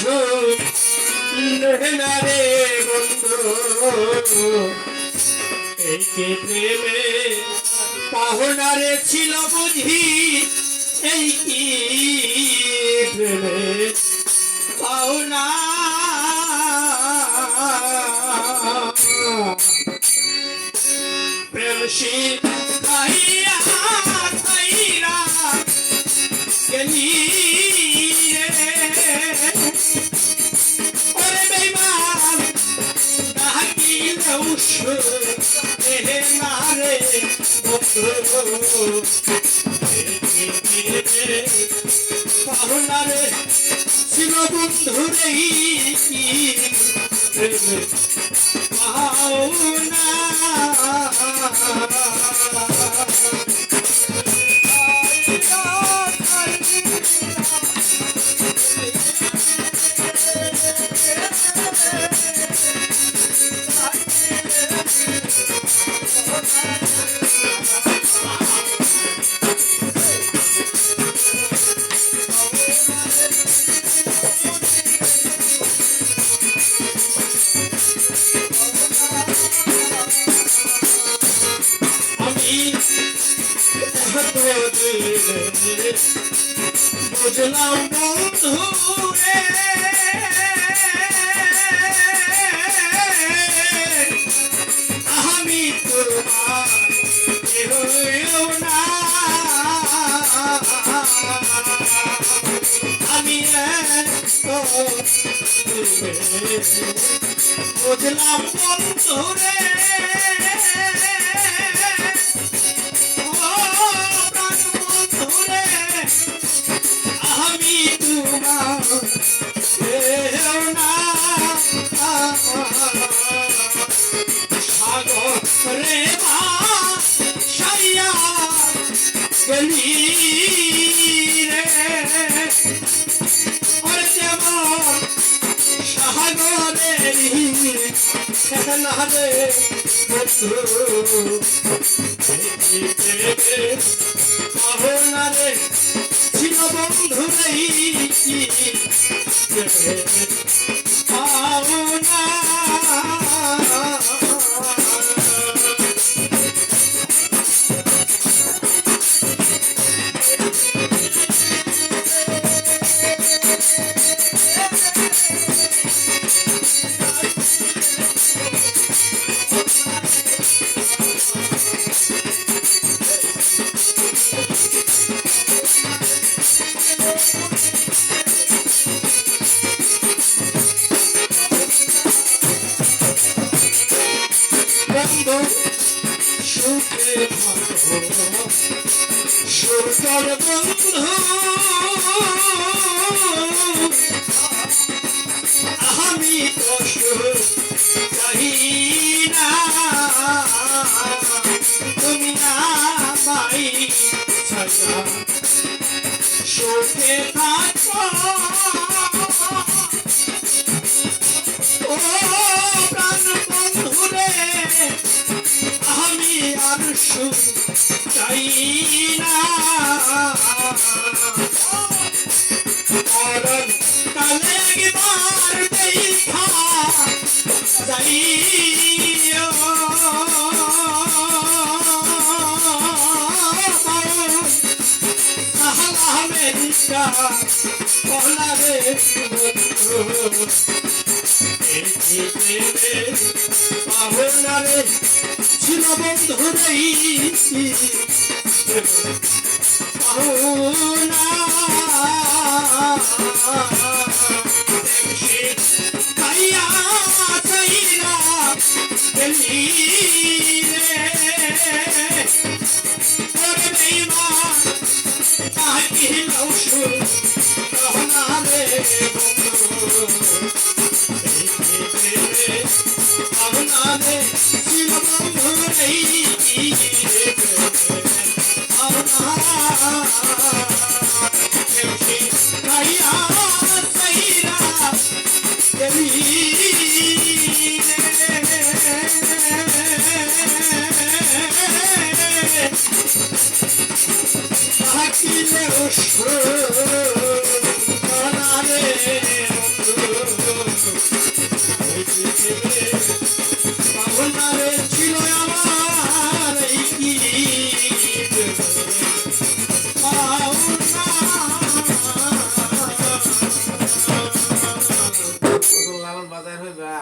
শুনলে রে বন্ধু এই কি প্রেমে পাহনারে ছিল বুঝি এই কি প্রেমে পাওনা প্রেম শিখাইয়া খাইরা গেলি রে ওরে বেঈমান ডাকিলেও শুনে না রে বন্ধু পাওনারে ছিল বন্ধু রে কি প্রেমে পাওনা বুঝলাম বন্ধু রে আমি তোমার কেউ না আমি বুঝলাম বন্ধু রে আমি তোমার সাগরে ভাসাইয়া গেলি রে ওরে যেমন সাগরে খেলারে বন্ধু পাহনারে ছিল বন্ধু নেই পাওনা বন্ধু সুখে থাকো সুখের বন্ধু আমি তো চাই না তুমি না পাই ছাড়া সুখে থাকো ও প্রাণ বন্ধু রে আমি আর সুখ চাই না কারণ কালে একবার দেখা যাইও আমেরিকা বলারে বন্ধু এই প্রেমে পাহনারে ছিল বন্ধু নেই পাওনা কাইয়া চাইরা গেলি রে ওরে বেঈমান ডাকিলেও শুনে না রে বন্ধু পাওনারে ছিল বন্ধু নেই কাইয়া চাইরা গেলি থাকিলেও শুনে না রে বন্ধু পৃথিবী